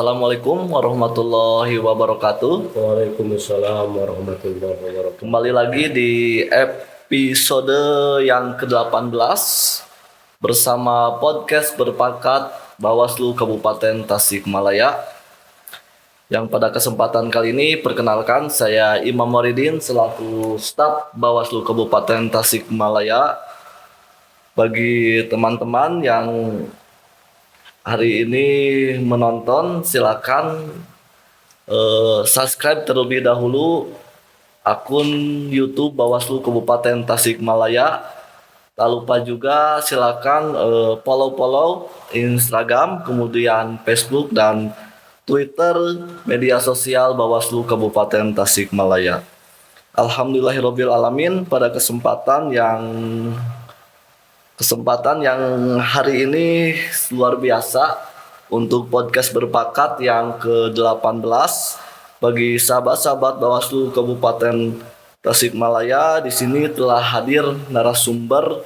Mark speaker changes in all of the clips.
Speaker 1: Assalamualaikum warahmatullahi wabarakatuh.
Speaker 2: Waalaikumsalam warahmatullahi wabarakatuh.
Speaker 1: Kembali lagi di episode yang ke-18 bersama podcast berpangkat Bawaslu Kabupaten Tasikmalaya. Yang pada kesempatan kali ini perkenalkan saya Imam Waridin selaku staf Bawaslu Kabupaten Tasikmalaya. Bagi teman-teman yang hari ini menonton, silakan subscribe terlebih dahulu akun YouTube Bawaslu Kabupaten Tasikmalaya. Tak lupa juga silakan follow Instagram, kemudian Facebook dan Twitter media sosial Bawaslu Kabupaten Tasikmalaya. Alhamdulillahirabbil alamin, pada kesempatan yang hari ini luar biasa untuk podcast berbakat yang ke-18 bagi sahabat-sahabat Bawaslu Kabupaten Tasikmalaya. Di sini telah hadir narasumber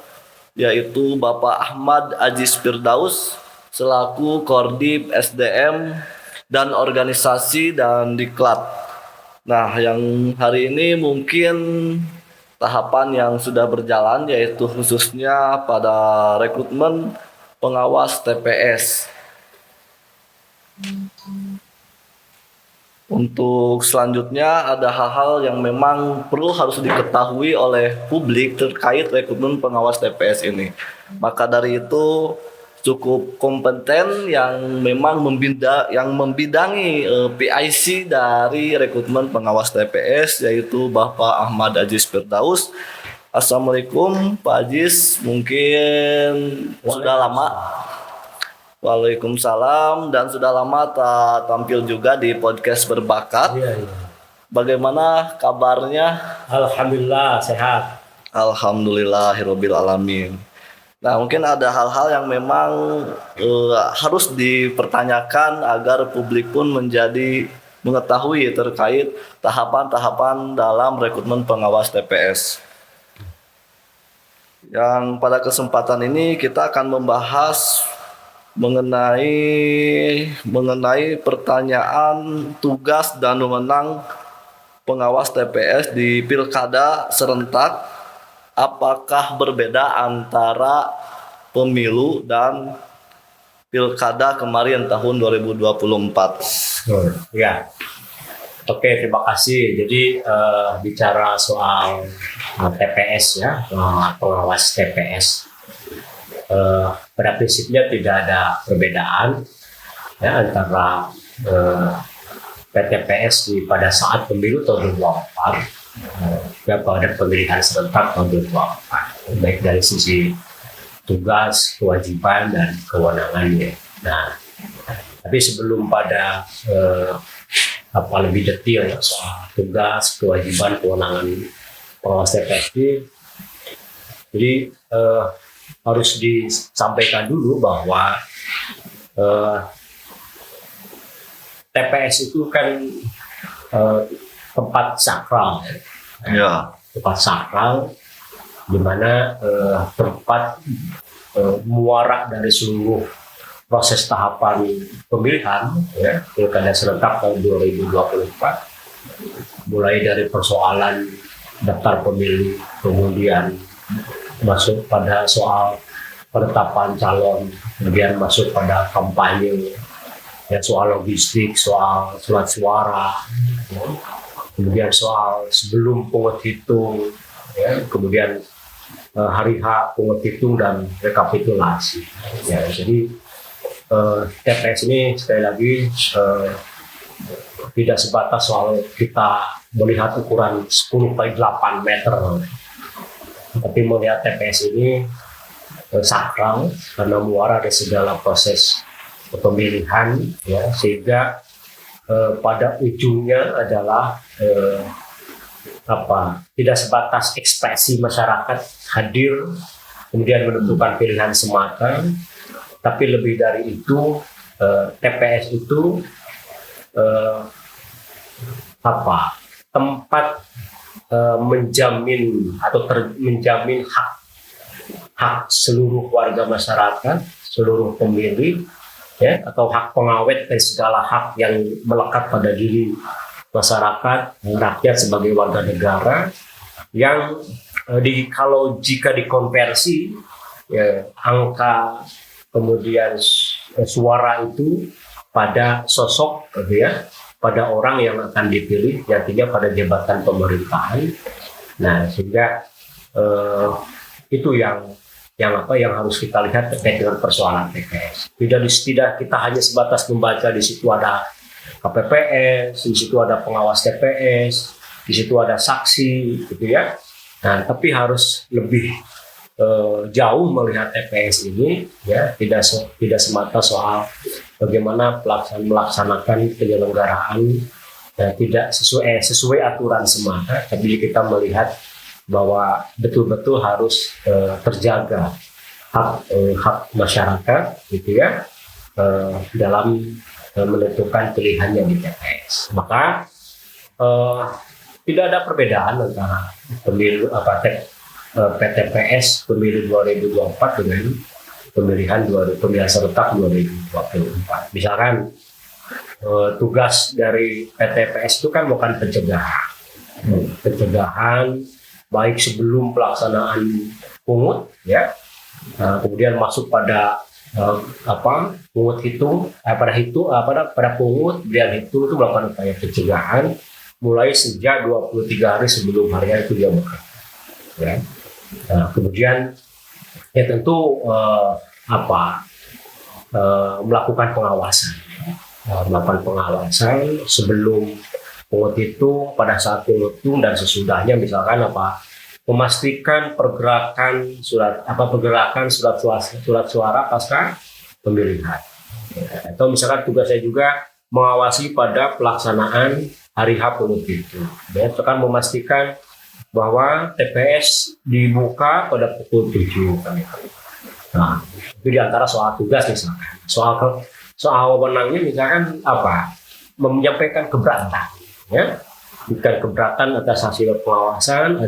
Speaker 1: yaitu Bapak Ahmad Aziz Firdaus selaku Kordip SDM dan organisasi dan Diklat. Nah, yang hari ini mungkin tahapan yang sudah berjalan yaitu khususnya pada rekrutmen pengawas TPS. Untuk selanjutnya ada hal-hal yang memang harus diketahui oleh publik terkait rekrutmen pengawas TPS ini. Maka dari itu cukup kompeten yang memang membidangi PIC dari rekrutmen pengawas TPS yaitu Bapak Ahmad Aziz Firdaus. Assalamualaikum Pak Aziz, mungkin sudah lama. Waalaikumsalam, dan sudah lama tak tampil juga di podcast berbakat.
Speaker 2: Iya.
Speaker 1: Bagaimana kabarnya?
Speaker 2: Alhamdulillah sehat.
Speaker 1: Alhamdulillahirabbil alamin. Nah, mungkin ada hal-hal yang memang harus dipertanyakan agar publik pun menjadi mengetahui terkait tahapan-tahapan dalam rekrutmen pengawas TPS. Yang pada kesempatan ini kita akan membahas mengenai pertanyaan tugas dan wewenang pengawas TPS di Pilkada serentak. Apakah berbeda antara pemilu dan pilkada kemarin tahun 2024?
Speaker 2: Ya. Oke, terima kasih. Jadi bicara soal TPS ya, pengawas TPS. Pada prinsipnya tidak ada perbedaan ya antara PTPS pada saat pemilu tahun 2024 pada pemilihan serentak tahun 2024, baik dari sisi tugas, kewajiban, dan kewenangannya. Nah, tapi sebelum pada lebih detail soal tugas, kewajiban, kewenangan pengawas TPS ini, jadi harus disampaikan dulu bahwa TPS itu kan tempat sakral,
Speaker 1: Ya.
Speaker 2: tempat sakral di mana tempat muara dari seluruh proses tahapan pemilihan ya, pilkada serentak tahun 2024, mulai dari persoalan daftar pemilih, kemudian masuk pada soal penetapan calon, kemudian masuk pada kampanye, ya, soal logistik, soal surat suara, ya, kemudian soal sebelum penghitung, ya, kemudian hari H penghitung dan rekapitulasi. Ya, jadi TPS ini sekali lagi tidak sebatas soal kita melihat ukuran 10x8 meter, tapi melihat TPS ini sakral karena muara dari segala proses pemilihan, ya, sehingga pada ujungnya adalah tidak sebatas ekspresi masyarakat hadir kemudian menentukan pilihan semata, tapi lebih dari itu TPS itu tempat menjamin atau menjamin hak seluruh warga masyarakat, seluruh pemilih ya, atau hak pengawet dari segala hak yang melekat pada diri masyarakat, rakyat sebagai warga negara yang kalau jika dikonversi ya, angka kemudian suara itu pada sosok gitu ya, pada orang yang akan dipilih nantinya pada jabatan pemerintahan. Nah, sehingga itu yang harus kita lihat terkait dengan persoalan TPS. Tidak kita hanya sebatas membaca di situ ada KPPS, di situ ada pengawas TPS, di situ ada saksi, gitu ya. Nah, tapi harus lebih jauh melihat TPS ini, ya, tidak semata soal bagaimana melaksanakan penyelenggaraan dan tidak sesuai aturan semata, tapi kita melihat bahwa betul-betul harus terjaga hak masyarakat, gitu ya, dalam menentukan pilihannya di TPS. Maka tidak ada perbedaan antara pemilu PTPS pemilu 2024 dengan pemilihan serentak 2024. Misalkan tugas dari PTPS itu kan bukan pencegahan baik sebelum pelaksanaan pungut, ya, kemudian masuk pada pungut hitung, pada pungut, kemudian hitung itu melakukan upaya pencegahan mulai sejak 23 hari sebelum hari itu dia bekerja, ya. Nah, kemudian ya tentu melakukan pengawasan sebelum pungut hitung, pada saat pungut hitung dan sesudahnya, misalkan memastikan pergerakan surat suara pasca pemilihan. Atau misalkan tugas saya juga mengawasi pada pelaksanaan hari H pungut hitung. Misalkan memastikan bahwa TPS dibuka pada pukul 7. Nah, itu diantara soal tugas misalkan. Soal wewenangnya misalkan menyampaikan keberatan, ya. Bukan keberatan atas hasil pengawasan,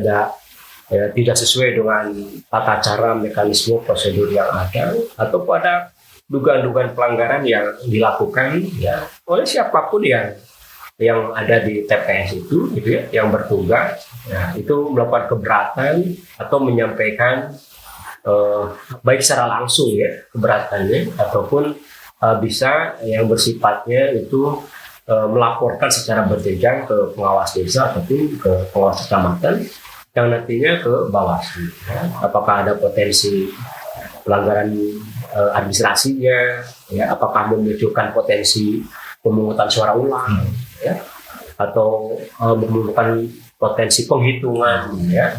Speaker 2: tidak sesuai dengan tata cara, mekanisme, prosedur yang ada, atau pada dugaan-dugaan pelanggaran yang dilakukan, ya, oleh siapapun yang ada di TPS itu, gitu ya, yang bertugas, ya, itu melakukan keberatan atau menyampaikan baik secara langsung, ya, keberatannya, ataupun bisa yang bersifatnya itu melaporkan secara berjenjang ke pengawas desa ataupun ke pengawas kecamatan yang nantinya ke Bawaslu. Ya. Apakah ada potensi pelanggaran administrasinya, ya, apakah memunculkan potensi pemungutan suara ulang, ya, atau memerlukan potensi penghitungan, ya,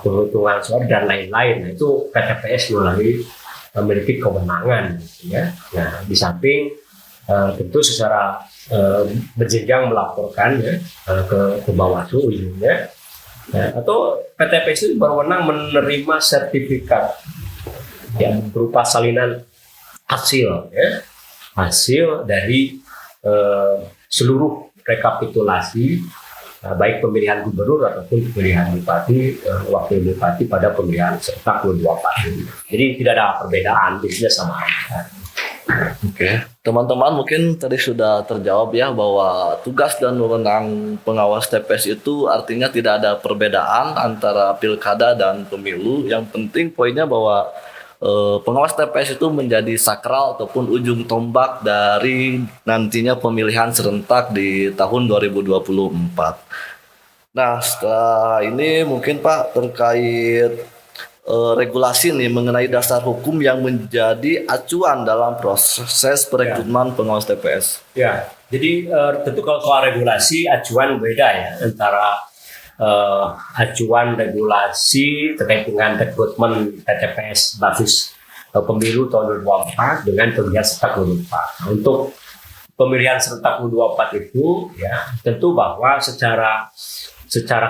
Speaker 2: penghitungan suara dan lain-lain. Nah, itu PTPS memiliki kewenangan, ya. Nah, di samping tentu secara berjenjang melaporkan, ya, ke Bawaslu ujungnya, ya, atau PTPS itu berwenang menerima sertifikat, ya, berupa salinan hasil, ya, hasil dari seluruh rekapitulasi baik pemilihan gubernur ataupun pemilihan bupati, wakil bupati pada pemilihan serentak 2024. Jadi tidak ada perbedaan, bisnisnya sama.
Speaker 1: Oke, teman-teman mungkin tadi sudah terjawab ya bahwa tugas dan wewenang pengawas TPS itu artinya tidak ada perbedaan antara pilkada dan pemilu. Yang penting poinnya bahwa pengawas TPS itu menjadi sakral ataupun ujung tombak dari nantinya pemilihan serentak di tahun 2024. Nah, setelah ini mungkin Pak terkait regulasi nih mengenai dasar hukum yang menjadi acuan dalam proses perekrutan pengawas TPS.
Speaker 2: Ya, jadi tentu kalau soal regulasi acuan beda ya antara acuan regulasi terkait dengan rekrutmen TPS basis pemilu tahun 2024 dengan pemilihan serentak 2024. Untuk pemilihan serentak 2024 itu, ya, tentu bahwa secara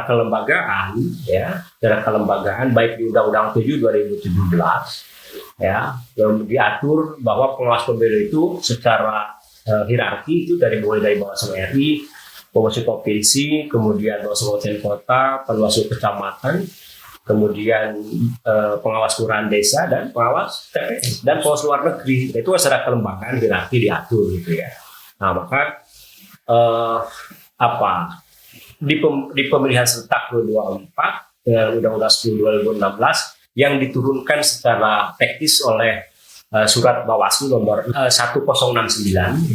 Speaker 2: kelembagaan, ya, secara kelembagaan baik di Undang-Undang 7 2017, ya, diatur bahwa pengawas pemilu itu secara hierarki itu mulai dari Bawaslu RI, Bawaslu provinsi, kemudian Bawaslu kabupaten kota, Bawaslu kecamatan, kemudian pengawas kelurahan desa dan pengawas TPS dan pengawas luar negeri. Itu secara kelembagaan hierarki diatur gitu ya. Nah maka di pemilihan serentak 2024 dengan Undang-Undang 10 2016 yang diturunkan secara teknis oleh surat Bawaslu nomor 1069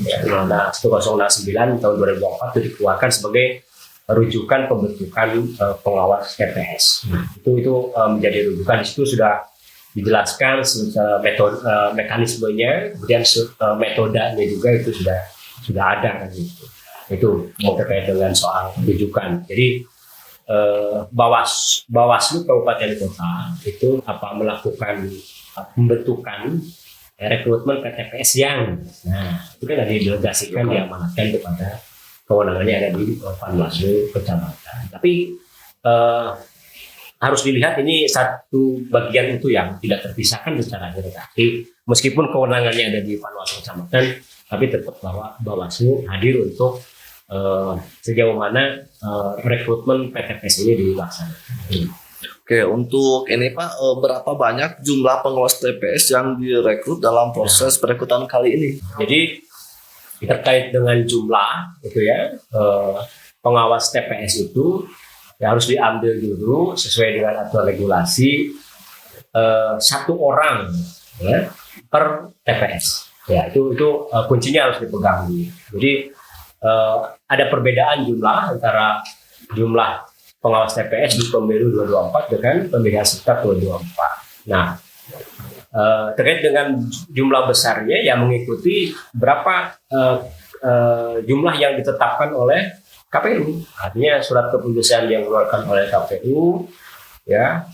Speaker 2: ya, 1069 tahun 2004 itu dikeluarkan sebagai rujukan pembentukan pengawas TPS. Itu menjadi rujukan. Di situ sudah dijelaskan mekanismenya, kemudian metodenya juga itu sudah ada kan gitu. Itu terkait dengan soal rujukan. Jadi Bawaslu Kabupaten Kota itu melakukan pembentukan rekrutmen PTPS yang itu kan didelegasikan, diamanatkan kepada kewenangannya ada di Panwaslu kecamatan. Tapi harus dilihat ini satu bagian itu yang tidak terpisahkan secara hierarki. Meskipun kewenangannya ada di Panwaslu kecamatan, tapi tetap bahwa Bawaslu hadir untuk sejauh mana rekrutmen PTPS ini dilaksanakan.
Speaker 1: Oke, untuk ini Pak, berapa banyak jumlah pengawas TPS yang direkrut dalam proses perekrutan kali ini?
Speaker 2: Jadi terkait dengan jumlah itu ya, pengawas TPS itu ya harus diambil dulu sesuai dengan aturan regulasi, 1 orang ya, per TPS. Ya itu kuncinya harus dipegang. Jadi ada perbedaan jumlah antara jumlah pengawas TPS di pemilu 2024 dengan pemilihan serentak 2024. Nah, terkait dengan jumlah besarnya yang mengikuti berapa jumlah yang ditetapkan oleh KPU. Artinya surat keputusan yang dikeluarkan oleh KPU ya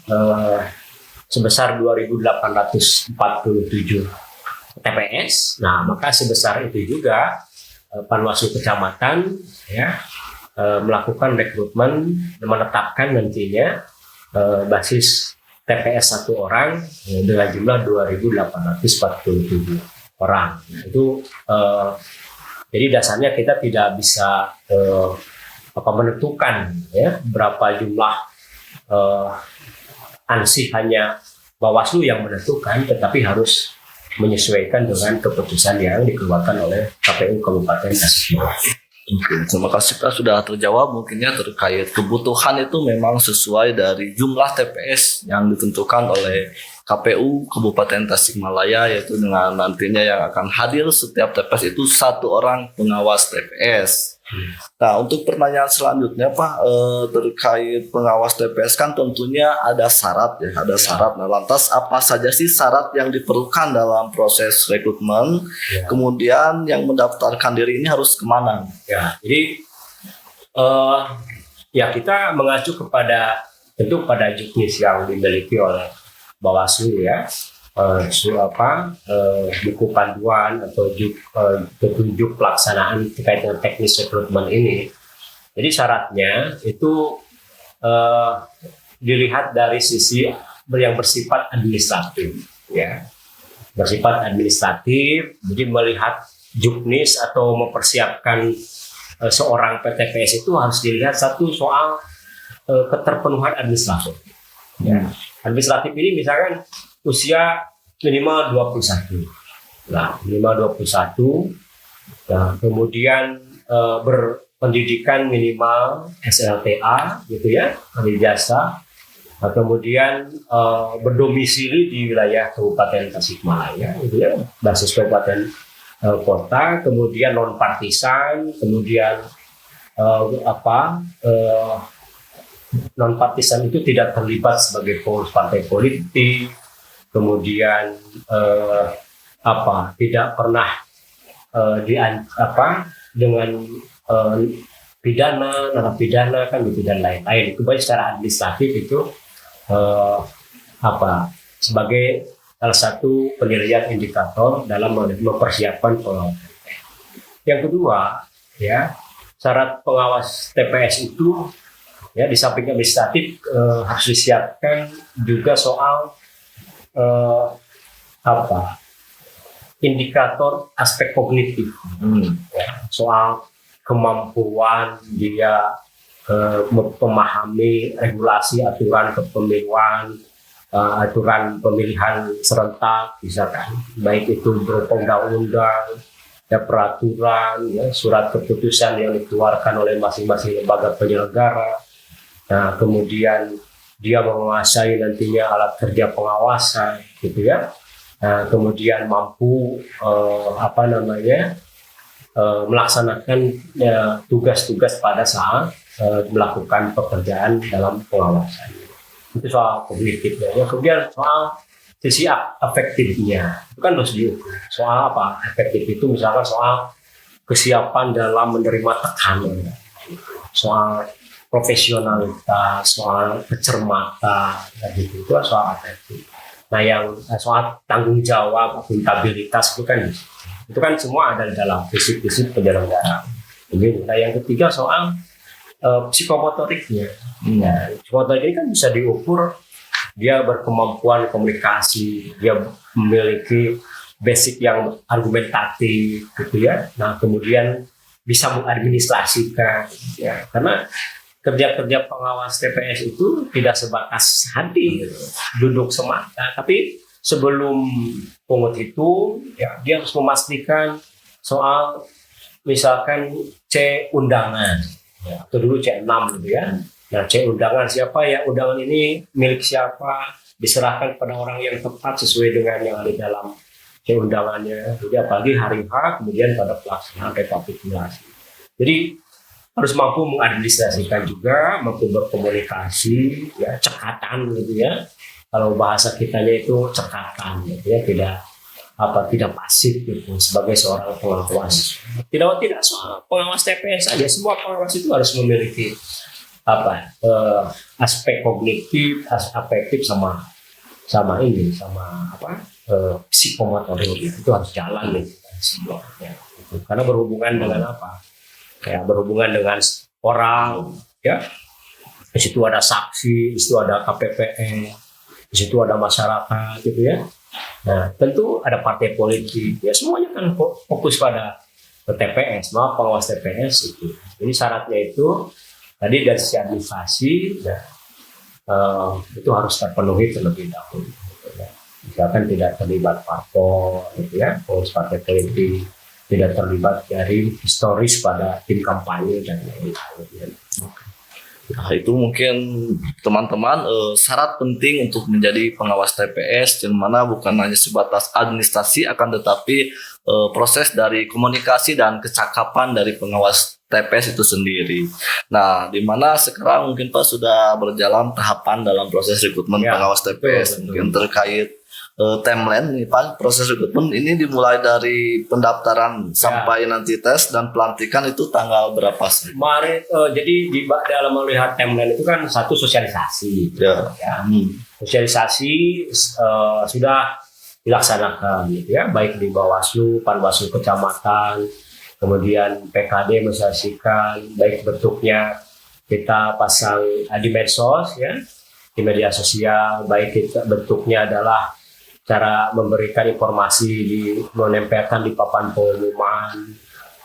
Speaker 2: sebesar 2.847 TPS. Nah, maka sebesar itu juga Panwaslu kecamatan ya melakukan rekrutmen, menetapkan nantinya basis TPS 1 orang dengan jumlah 2.847 orang. Nah, itu jadi dasarnya kita tidak bisa menentukan ya berapa jumlah ansih hanya Bawaslu yang menentukan, tetapi harus menyesuaikan dengan keputusan yang dikeluarkan oleh KPU Kabupaten Tasikmalaya.
Speaker 1: Oke, terima kasih Pak, sudah terjawab mungkinnya terkait kebutuhan itu memang sesuai dari jumlah TPS yang ditentukan oleh KPU Kabupaten Tasikmalaya, yaitu dengan nantinya yang akan hadir setiap TPS itu 1 orang pengawas TPS. Nah, untuk pertanyaan selanjutnya Pak, terkait pengawas TPS kan tentunya ada syarat ya, ada syarat. Nah, lantas apa saja sih syarat yang diperlukan dalam proses rekrutmen? Kemudian yang mendaftarkan diri ini harus kemana?
Speaker 2: Ya, jadi ya kita mengacu tentu pada juknis yang dimiliki oleh Bawaslu ya, buku panduan atau petunjuk pelaksanaan terkait dengan teknis rekrutmen ini. Jadi syaratnya itu dilihat dari sisi yang bersifat administratif ya, bersifat administratif. Jadi melihat juknis atau mempersiapkan seorang PTPS itu harus dilihat satu soal keterpenuhan administratif. Ya. Administratif ini misalkan usia minimal 21. Nah, minimal 21. Nah, kemudian berpendidikan minimal SLTA gitu ya, ijazah. Nah, kemudian berdomisili di wilayah Kabupaten Tasikmalaya gitu ya, basis kabupaten kota, kemudian non partisan, kemudian non partisan itu tidak terlibat sebagai pengurus partai politik, kemudian tidak pernah dengan pidana, narapidana kan gitu dan lain-lain. Itu baik secara administratif itu sebagai salah satu penilaian indikator dalam mempersiapkan pengawas. Yang kedua ya, syarat pengawas TPS itu ya di samping administratif harus disiapkan juga soal indikator aspek kognitif ya, soal kemampuan dia memahami regulasi aturan kepemiluan, aturan pemilihan serentak, misalkan baik itu berupa undang-undang, ya peraturan, ya surat keputusan yang dikeluarkan oleh masing-masing lembaga penyelenggara. Nah, kemudian dia menguasai nantinya alat kerja pengawasan, gitu ya. Nah, kemudian mampu melaksanakan tugas-tugas pada saat melakukan pekerjaan dalam pengawasan. Itu soal kognitifnya. Ya, kemudian soal sisi afektifnya itu kan harus diukur. Soal apa efektif itu, misalkan soal kesiapan dalam menerima tekanan, soal profesionalitas, soal kecermatan, gitu. Itu soal efektif. Nah, yang soal tanggung jawab, akuntabilitas itu kan semua ada di dalam prinsip-prinsip penyelenggara. Nah, yang ketiga soal psikomotoriknya. Nah, psikomotorik ini kan bisa diukur, dia berkemampuan komunikasi, dia memiliki basic yang argumentatif, gitu ya. Nah, kemudian bisa mengadministrasikan, ya. Karena kerja-kerja pengawas TPS itu tidak sebatas hadir duduk semata, tapi sebelum pungut itu, ya, dia harus memastikan soal misalkan C undangan, ya, atau dulu C6 gitu ya. Nah, C undangan siapa ya, undangan ini milik siapa, diserahkan pada orang yang tepat sesuai dengan yang ada dalam C undangannya. Jadi apalagi hari H, kemudian pada pelaksanaan rekapitulasi. Jadi harus mampu mengadministrasikan juga, mampu berkomunikasi, ya, cekatan gitu ya. Kalau bahasa kitanya itu cekatan, gitu ya, tidak pasif gitu sebagai seorang pengawas. Tidak soal pengawas TPS saja, semua pengawas itu harus memiliki aspek kognitif, afektif sama psikomotorik itu harus jalan nih semuanya. Karena berhubungan dengan apa? Kayak berhubungan dengan orang, ya. Di situ ada saksi, di situ ada KPPN, di situ ada masyarakat, gitu ya. Nah, tentu ada partai politik, ya, semuanya kan fokus pada TPS, pengawas TPS itu. Jadi syaratnya itu tadi dari sisi administrasi, ya, itu harus terpenuhi terlebih dahulu. Ya. Misalkan tidak terlibat parpol, gitu ya, pengurus partai politik, tidak terlibat dari historis pada tim kampanye dan lain-lain.
Speaker 1: Nah, itu mungkin teman-teman syarat penting untuk menjadi pengawas TPS, yang mana bukan hanya sebatas administrasi, akan tetapi proses dari komunikasi dan kecakapan dari pengawas TPS itu sendiri. Nah, di mana sekarang mungkin Pak sudah berjalan tahapan dalam proses rekrutmen pengawas TPS, mungkin terkait timeline nih Pak, proses rekrutmen ini dimulai dari pendaftaran sampai nanti tes dan pelantikan itu tanggal berapa sih?
Speaker 2: Kemarin jadi dalam melihat timeline itu kan satu sosialisasi, ya. Sosialisasi sudah dilaksanakan, gitu ya, baik di Bawaslu, Panwaslu kecamatan, kemudian PKD mensosialisasikan, baik bentuknya kita pasang di medsos, ya, di media sosial, baik kita bentuknya adalah cara memberikan informasi menempelkan di papan pengumuman,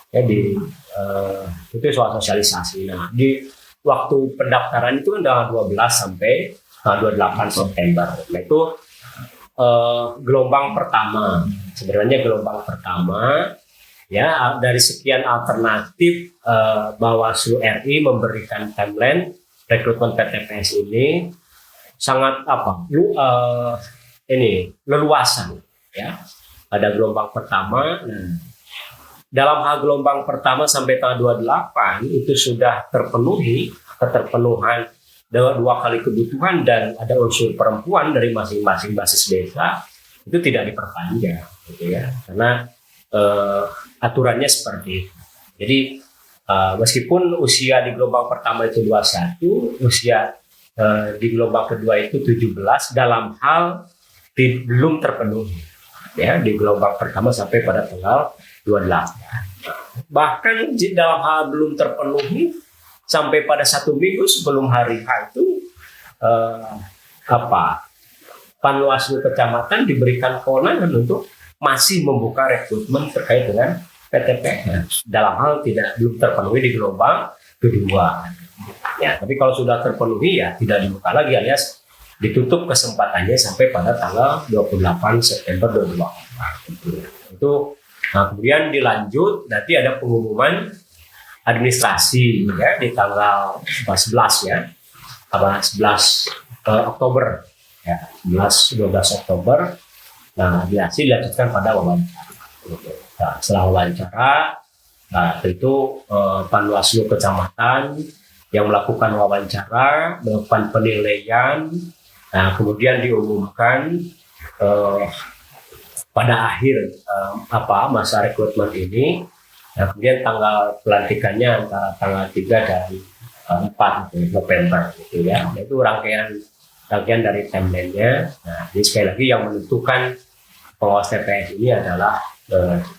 Speaker 2: ya, itu soal sosialisasi. Nah, di waktu pendaftaran itu kan tanggal 12 sampai tanggal 28 September. Nah, itu gelombang pertama. Sebenarnya gelombang pertama, ya, dari sekian alternatif Bawaslu RI memberikan timeline rekrutmen PTPS ini sangat leluasan, ya. Ada gelombang pertama. Dalam hal gelombang pertama sampai tanggal 28 itu sudah terpenuhi keterpenuhan dua kali kebutuhan dan ada unsur perempuan dari masing-masing basis desa, itu tidak diperpanjang, gitu ya, karena aturannya seperti itu. Jadi meskipun usia di gelombang pertama itu 21, usia di gelombang kedua itu 17 dalam hal belum terpenuhi, ya, di gelombang pertama sampai pada tanggal 28. Bahkan dalam hal belum terpenuhi sampai pada 1 minggu sebelum hari H itu Panwaslu kecamatan diberikan kewenangan untuk masih membuka rekrutmen terkait dengan PTPS dalam hal belum terpenuhi di gelombang kedua. Ya, tapi kalau sudah terpenuhi ya tidak dibuka lagi alias ditutup kesempatannya sampai pada tanggal 28 September 2024. Itu kemudian dilanjut nanti ada pengumuman administrasi ya di tanggal 11 ya. 11 Oktober ya, 11-12 Oktober. Nah, administrasi dilanjutkan pada wawancara. Nah, setelah wawancara, tentu Panwaslu Kecamatan yang melakukan wawancara, melakukan penilaian, kemudian diumumkan pada akhir masa rekrutmen ini. Nah, kemudian tanggal pelantikannya antara tanggal 3 dan 4 November gitu ya. Itu rangkaian dari timeline-nya. Nah, jadi sekali lagi yang menentukan pengawas TPS ini adalah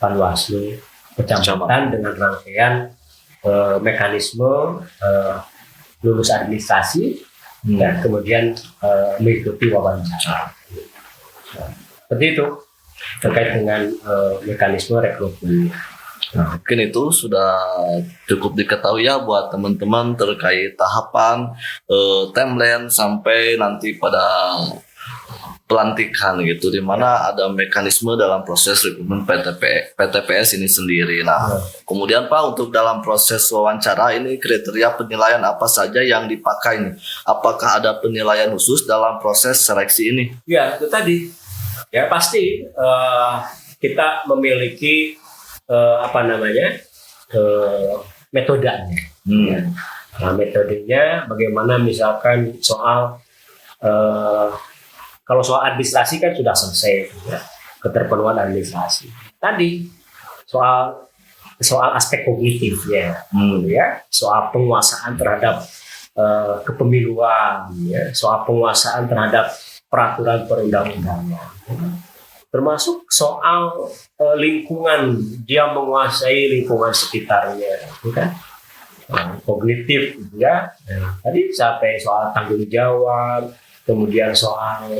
Speaker 2: Panwaslu Kecamatan dengan rangkaian mekanisme lulus administrasi dan kemudian mengikuti wawancara. Nah, seperti itu terkait dengan mekanisme rekrutmen.
Speaker 1: Nah, mungkin itu sudah cukup diketahui ya buat teman-teman terkait tahapan timeline sampai nanti pada pelantikan gitu, di mana ada mekanisme dalam proses rekrutmen PTPS ini sendiri. Nah, kemudian Pak, untuk dalam proses wawancara ini kriteria penilaian apa saja yang dipakai nih? Apakah ada penilaian khusus dalam proses seleksi ini?
Speaker 2: Ya, itu tadi. Ya pasti kita memiliki metodenya. Ya. Nah, metodenya bagaimana misalkan soal kalau soal administrasi kan sudah selesai ya, keterpenuhan administrasi. Tadi soal aspek kognitifnya, ya, soal penguasaan terhadap kepemiluan, ya, soal penguasaan terhadap peraturan perundang-undangan, termasuk soal lingkungan, dia menguasai lingkungan sekitarnya, kan? Kognitif, ya. Tadi sampai soal tanggung jawab. Kemudian soal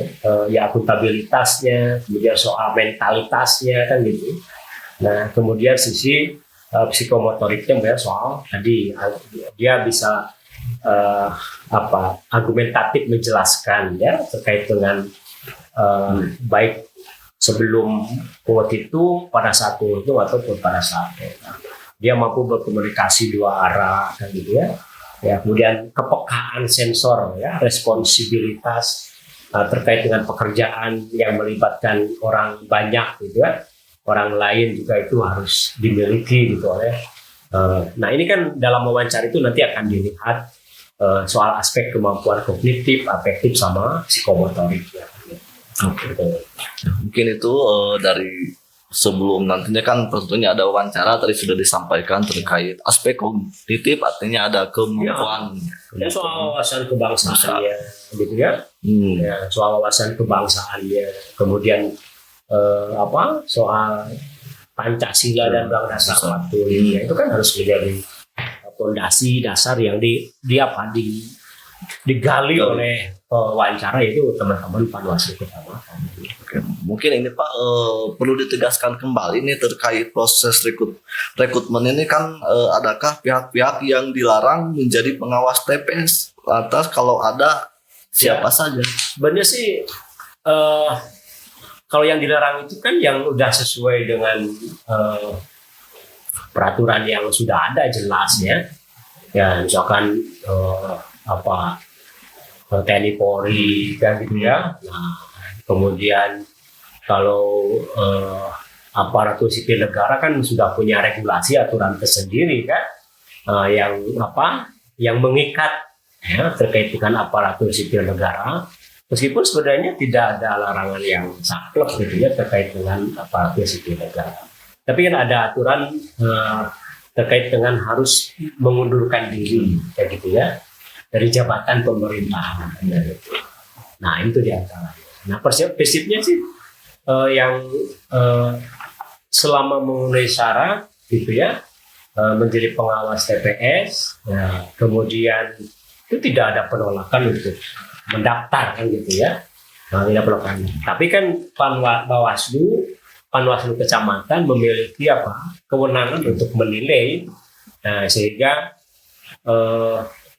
Speaker 2: akuntabilitasnya, kemudian soal mentalitasnya kan gitu. Nah, kemudian sisi psikomotoriknya ya, soal tadi dia bisa argumentatif menjelaskan ya terkait dengan baik sebelum quote itu, pada saat itu ataupun pada saat dia mampu berkomunikasi dua arah kan gitu ya. Ya, kemudian kepekaan sensor, ya, responsibilitas terkait dengan pekerjaan yang melibatkan orang banyak, gitu ya, orang lain juga itu harus dimiliki gitu oleh. Nah, ini kan dalam wawancara itu nanti akan dilihat soal aspek kemampuan kognitif, afektif sama psikomotorik. Ya.
Speaker 1: Oke. Mungkin itu dari sebelum nantinya kan tentunya ada wawancara tadi sudah disampaikan terkait aspek kognitif, artinya ada kemampuan
Speaker 2: ya soal wawasan kebangsaannya gitu ya. Ya, soal wawasan kebangsaannya, kemudian soal Pancasila dan Undang-Undang Dasar 45 ya, itu kan harus menjadi fondasi dasar yang digali oleh wawancara itu teman-teman Panwaslu Kecamatan.
Speaker 1: Oke, mungkin ini Pak perlu ditegaskan kembali nih terkait proses rekrutmen ini kan adakah pihak-pihak yang dilarang menjadi pengawas TPS? Lantas kalau ada siapa saja?
Speaker 2: Sebenarnya sih kalau yang dilarang itu kan yang udah sesuai dengan peraturan yang sudah ada jelas ya. Ya misalkan TNI Polri kan gitu ya. Nah, kemudian kalau aparatur sipil negara kan sudah punya regulasi aturan tersendiri kan yang mengikat ya, terkait dengan aparatur sipil negara. Meskipun sebenarnya tidak ada larangan yang saklek gitu ya terkait dengan aparatur sipil negara. Tapi kan ada aturan terkait dengan harus mengundurkan diri kayak gitu ya dari jabatan pemerintahan. Nah, itu diantaranya. Nah, prinsipnya sih yang selama memenuhi syarat gitu ya menjadi pengawas TPS, nah, kemudian itu tidak ada penolakan untuk mendaftar kan gitu ya. Nah, tidak penolakan. Tapi kan Panwaslu Kecamatan memiliki kewenangan untuk menilai, nah, sehingga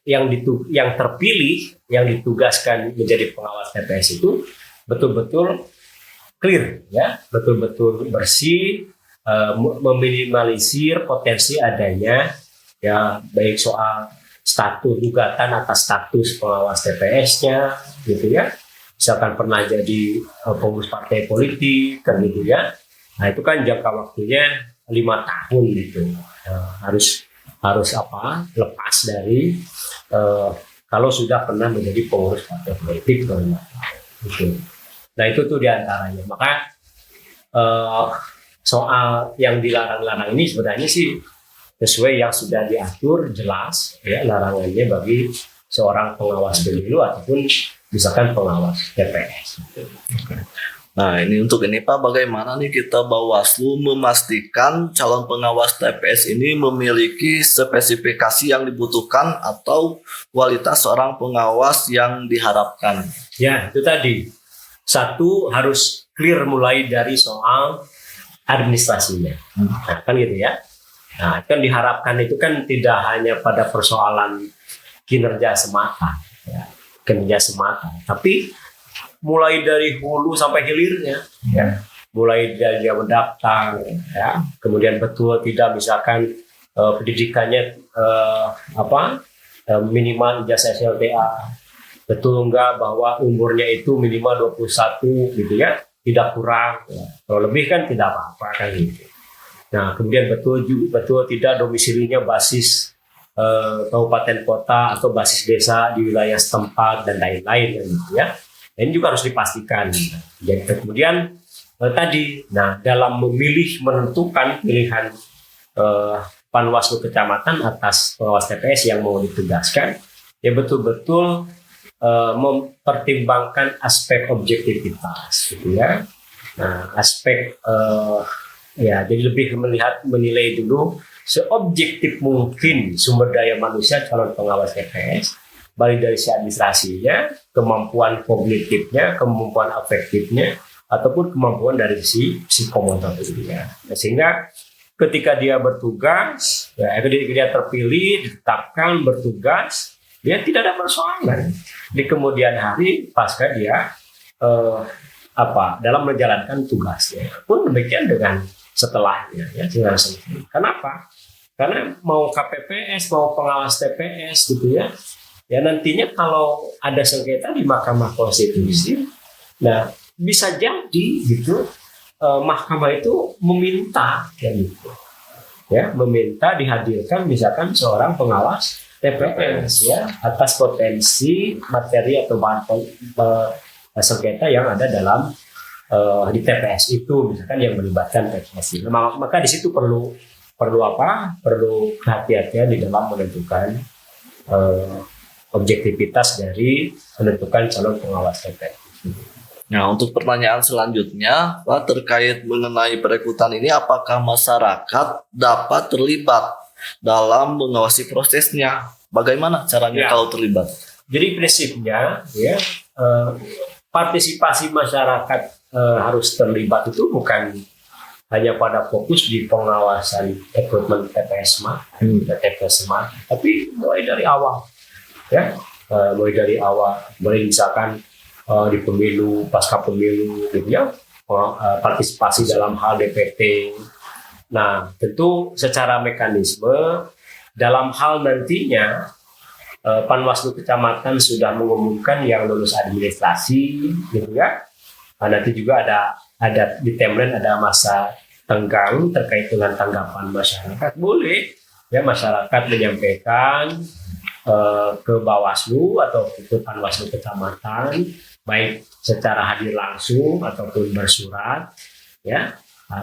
Speaker 2: yang terpilih, yang ditugaskan menjadi pengawas TPS itu betul-betul clear, ya, betul-betul bersih, meminimalisir potensi adanya ya baik soal status gugatan atas status pengawas TPS-nya, gitu ya. Misalkan pernah jadi pengurus partai politik, kan gitu ya. Nah itu kan jangka waktunya 5 tahun gitu. Harus lepas dari kalau sudah pernah menjadi pengurus partai politik baru 5 tahun. Gitu. Nah itu tuh diantaranya. Maka soal yang dilarang-larang ini sebenarnya sih sesuai yang sudah diatur jelas ya larangannya bagi seorang pengawas pemilu ataupun misalkan pengawas TPS.
Speaker 1: Nah, ini untuk ini Pak, bagaimana nih kita Bawaslu memastikan calon pengawas TPS ini memiliki spesifikasi yang dibutuhkan atau kualitas seorang pengawas yang diharapkan?
Speaker 2: Ya, itu tadi. Satu, harus clear mulai dari soal administrasinya. Nah, kan gitu ya. Nah, kan diharapkan itu kan tidak hanya pada persoalan kinerja semata, ya, tapi mulai dari hulu sampai hilirnya, ya, mulai dari dia mendaftar, ya, kemudian betul tidak misalkan pendidikannya minimal ijazah SLTA, betul enggak bahwa umurnya itu minimal 21 gitu ya, tidak kurang, ya. Kalau lebih kan tidak apa-apa kan gitu. Nah, kemudian betul tidak domisilinya basis kabupaten kota atau basis desa di wilayah setempat dan lain-lain gitu ya. Ini juga harus dipastikan. Jadi kemudian dalam memilih menentukan pilihan Panwaslu kecamatan atas pengawas TPS yang mau ditugaskan, ya betul-betul mempertimbangkan aspek objektivitas, gitu ya. Nah, aspek jadi lebih menilai dulu seobjektif mungkin sumber daya manusia calon pengawas TPS, baik dari si administrasinya, kemampuan kognitifnya, kemampuan afektifnya, ataupun kemampuan dari si psikomotoriknya. Nah, sehingga ketika dia bertugas, ketika dia terpilih, ditetapkan bertugas, dia tidak ada persoalan. Di kemudian hari pasca dia dalam menjalankan tugasnya. Pun demikian dengan setelahnya, ya, dengan selesai. Kenapa? Karena mau KPPS, mau pengawas TPS gitu ya, ya nantinya kalau ada sengketa di Mahkamah Konstitusi, nah bisa jadi gitu mahkamah itu meminta gitu, ya, meminta dihadirkan misalkan seorang pengawas TPS ya atas potensi materi atau bahan sengketa yang ada dalam di TPS itu, misalkan yang melibatkan TPS. Maka di situ perlu kehati-hatian di dalam menentukan objektivitas dari menentukan calon pengawas TPS.
Speaker 1: Nah, untuk pertanyaan selanjutnya, Pak, terkait mengenai perekrutan ini, apakah masyarakat dapat terlibat dalam mengawasi prosesnya? Bagaimana caranya kalau terlibat?
Speaker 2: Jadi prinsipnya, ya, partisipasi masyarakat harus terlibat itu bukan hanya pada fokus di pengawasan rekrutmen TPS semata, tapi mulai dari awal, ya, mulai misalkan di pemilu, pasca pemilu, gitu ya, partisipasi dalam hal DPT. Nah, tentu secara mekanisme dalam hal nantinya Panwaslu kecamatan sudah mengumumkan yang lulus administrasi, gitu ya. Nanti juga ada di timeline ada masa tenggang terkait dengan tanggapan masyarakat. Boleh ya masyarakat menyampaikan ke Bawaslu atau ke Panwaslu kecamatan, baik secara hadir langsung ataupun bersurat, ya,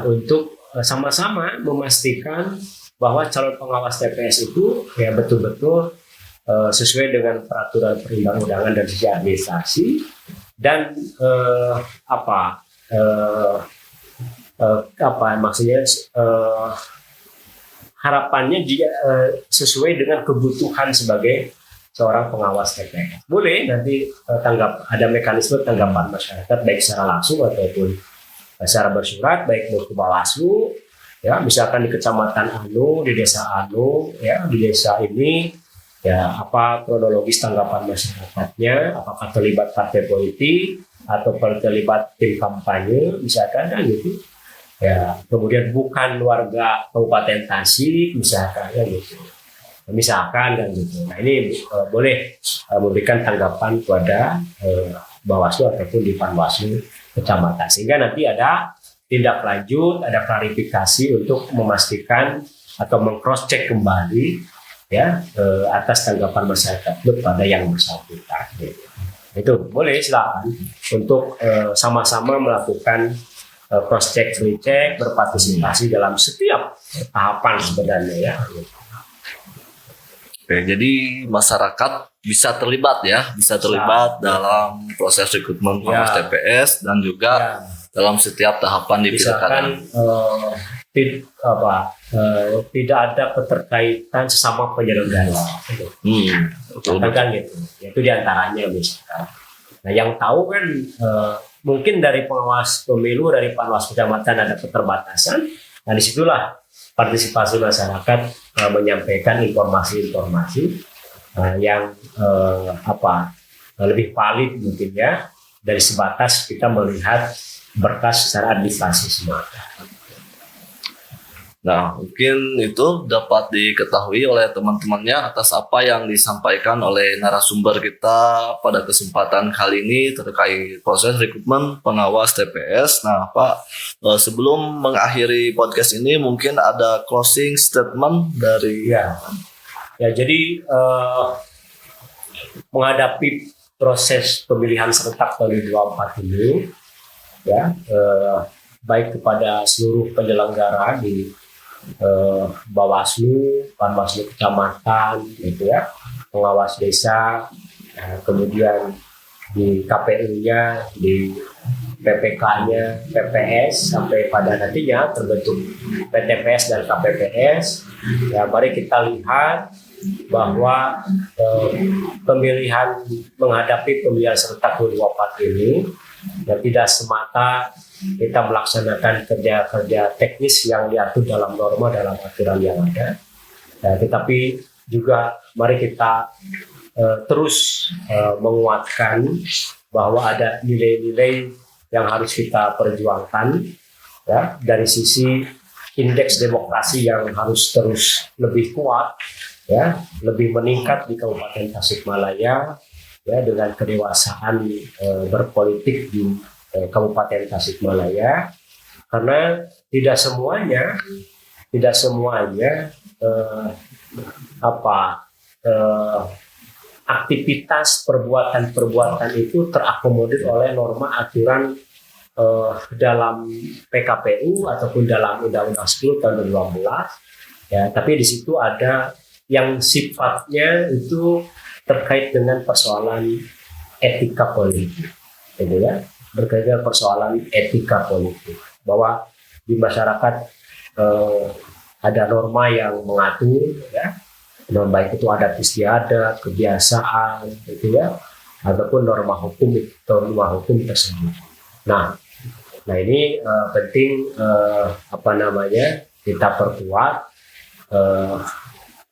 Speaker 2: untuk sama-sama memastikan bahwa calon pengawas TPS itu ya betul-betul sesuai dengan peraturan perundang-undangan dan sisi administrasi dan maksudnya harapannya dia sesuai dengan kebutuhan sebagai seorang pengawas TPS. Boleh nanti ada mekanisme tanggapan masyarakat baik secara langsung ataupun secara bersurat, baik ke Bawaslu, ya, misalkan di kecamatan Anu, di desa Anu, ya, di desa ini ya apa kronologis tanggapan masyarakatnya, apakah terlibat partai politik atau terlibat tim kampanye misalkan kan gitu ya, kemudian bukan warga Kabupaten Tasik misalkan ya gitu, misalkan kan gitu. Nah ini boleh memberikan tanggapan kepada Bawaslu ataupun di Panwaslu kecamatan, sehingga nanti ada tindak lanjut, ada klarifikasi untuk memastikan atau meng-cross check kembali ya atas tanggapan masyarakat pada yang bersangkutan. Gitu. Itu boleh silakan untuk sama-sama melakukan cross check, recheck, berpartisipasi dalam setiap tahapan sebenarnya ya.
Speaker 1: Oke, jadi masyarakat bisa terlibat dalam proses rekrutmen pengawas TPS dan juga dalam setiap tahapan di pilkada.
Speaker 2: Tidak ada keterkaitan sesama penyelenggara.
Speaker 1: Betul.
Speaker 2: Kan gitu. Itu diantaranya misalkan. Nah yang tahu kan mungkin dari pengawas pemilu, dari Panwas kecamatan ada keterbatasan. Nah disitulah partisipasi masyarakat menyampaikan informasi-informasi yang lebih valid mungkin ya, dari sebatas kita melihat berkas secara administrasi semata.
Speaker 1: Nah, mungkin itu dapat diketahui oleh teman-temannya atas apa yang disampaikan oleh narasumber kita pada kesempatan kali ini terkait proses rekrutmen pengawas TPS. Nah, Pak, sebelum mengakhiri podcast ini mungkin ada closing statement dari...
Speaker 2: Ya jadi menghadapi proses pemilihan serentak tahun 2024 ini, ya baik kepada seluruh penyelenggara di Bawaslu, Panwaslu kecamatan, gitu ya, pengawas desa, kemudian di KPU-nya, di PPK-nya, PPS, sampai pada nantinya terbentuk PTPS dan KPPS. Ya, mari kita lihat bahwa menghadapi pemilihan serentak 2024 ini ya tidak semata kita melaksanakan kerja-kerja teknis yang diatur dalam norma, dalam aturan yang ada, ya, tetapi juga mari kita terus menguatkan bahwa ada nilai-nilai yang harus kita perjuangkan ya, dari sisi indeks demokrasi yang harus terus lebih kuat ya, lebih meningkat di Kabupaten Tasikmalaya ya, dengan kedewasaan berpolitik di Kabupaten Tasikmalaya, karena tidak semuanya aktivitas perbuatan itu terakomodir oleh norma aturan dalam PKPU ataupun dalam Undang-Undang 10 tahun 2012 ya, tapi di situ ada yang sifatnya itu terkait dengan persoalan etika politik, gitu ya, berkaitan persoalan etika politik, bahwa di masyarakat ada norma yang mengatur ya, norma itu adat istiadat, kebiasaan, gitu ya, ataupun norma hukum tersebut. Nah ini penting kita perkuat,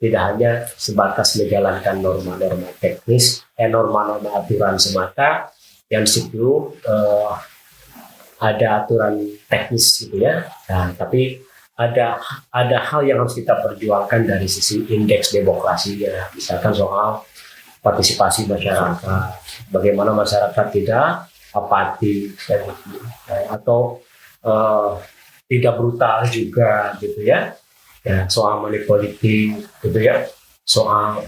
Speaker 2: tidak hanya sebatas menjalankan norma-norma teknis, norma-norma aturan semata, yang situ ada aturan teknis gitu ya. Nah, tapi ada hal yang harus kita perjuangkan dari sisi indeks demokrasi ya, misalkan soal partisipasi masyarakat, bagaimana masyarakat tidak apatis atau tidak brutal juga gitu ya. Ya, soal money politik gitu ya, soal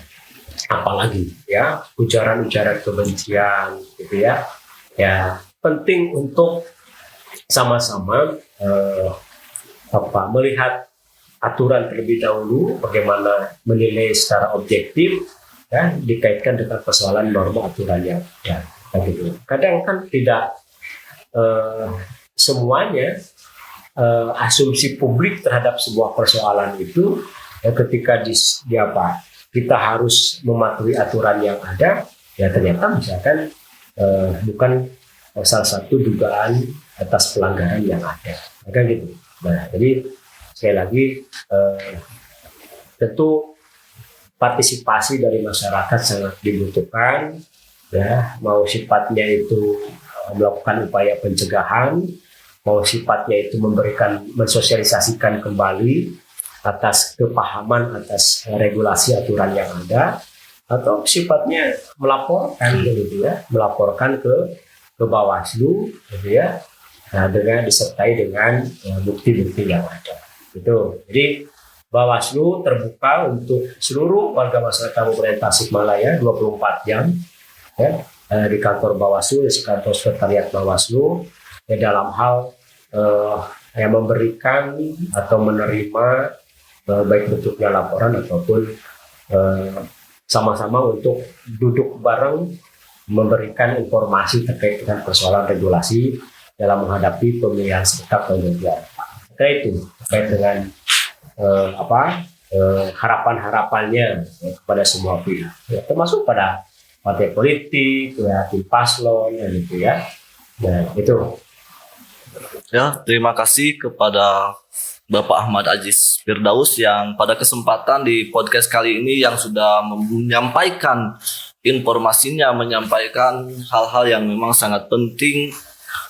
Speaker 2: apalagi ya, ujaran-ujaran kebencian gitu ya. Ya, penting untuk sama-sama melihat aturan terlebih dahulu, bagaimana menilai secara objektif ya, dikaitkan dengan persoalan norma aturan yang ya, gitu. Kadang kan tidak semuanya asumsi publik terhadap sebuah persoalan itu ya, ketika kita harus mematuhi aturan yang ada ya, ternyata misalkan bukan salah satu dugaan atas pelanggaran yang ada, maka gitu. Nah, jadi sekali lagi tentu partisipasi dari masyarakat sangat dibutuhkan, ya, mau sifatnya itu melakukan upaya pencegahan, mau sifatnya itu mensosialisasikan kembali atas kepahaman atas regulasi aturan yang ada, atau sifatnya melaporkan gitu ya, melaporkan ke Bawaslu gitu ya, nah, dengan disertai dengan bukti-bukti yang ada. Gitu. Jadi Bawaslu terbuka untuk seluruh warga masyarakat Kabupaten Tasikmalaya 24 jam ya, di kantor Bawaslu, di kantor sekretariat Bawaslu, ya, dalam hal yang memberikan atau menerima baik bentuknya laporan ataupun sama-sama untuk duduk bareng memberikan informasi terkait dengan persoalan regulasi dalam menghadapi pemilihan serentak tahun 2024. Terkait dengan harapan-harapannya kepada semua pihak, ya, termasuk pada partai politik, ya, tim paslon, ya, gitu ya. Nah, itu.
Speaker 1: Ya, terima kasih kepada Bapak Ahmad Aziz Firdaus yang pada kesempatan di podcast kali ini yang sudah menyampaikan informasinya, menyampaikan hal-hal yang memang sangat penting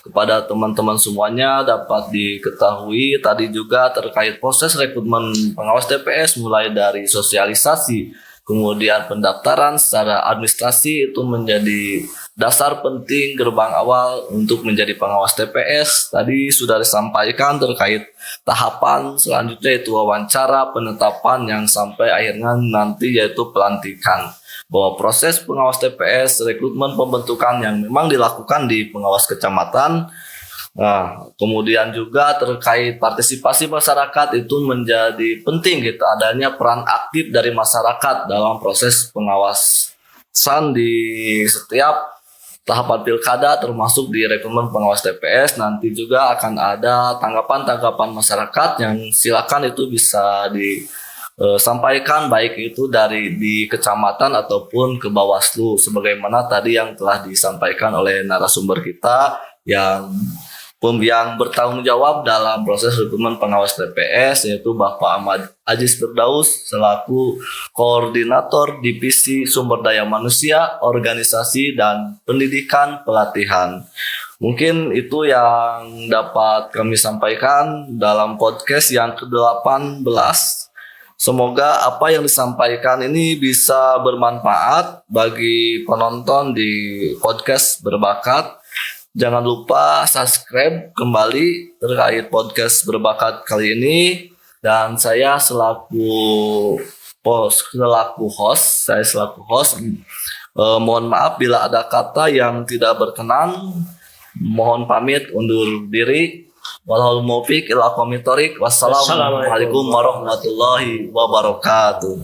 Speaker 1: kepada teman-teman semuanya dapat diketahui. Tadi juga terkait proses rekrutmen pengawas TPS mulai dari sosialisasi, kemudian pendaftaran secara administrasi itu menjadi dasar penting gerbang awal untuk menjadi pengawas TPS. Tadi sudah disampaikan terkait tahapan selanjutnya itu wawancara, penetapan yang sampai akhirnya nanti yaitu pelantikan. Bahwa proses pengawas TPS, rekrutmen pembentukan yang memang dilakukan di pengawas kecamatan. Nah, kemudian juga terkait partisipasi masyarakat itu menjadi penting gitu, adanya peran aktif dari masyarakat dalam proses pengawasan di setiap tahapan pilkada termasuk di rekrutmen pengawas TPS. Nanti juga akan ada tanggapan-tanggapan masyarakat yang silakan itu bisa disampaikan baik itu dari di kecamatan ataupun ke Bawaslu sebagaimana tadi yang telah disampaikan oleh narasumber kita yang bertanggung jawab dalam proses rekrutmen pengawas TPS, yaitu Bapak Ahmad Aziz Firdaus selaku Koordinator Divisi Sumber Daya Manusia, Organisasi dan Pendidikan Pelatihan. Mungkin itu yang dapat kami sampaikan dalam podcast yang ke-18. Semoga apa yang disampaikan ini bisa bermanfaat bagi penonton di podcast Berbakat. Jangan lupa subscribe kembali terkait podcast Berbakat kali ini. Dan saya selaku host, mohon maaf bila ada kata yang tidak berkenan. Mohon pamit undur diri. Wassalamualaikum warahmatullahi wabarakatuh.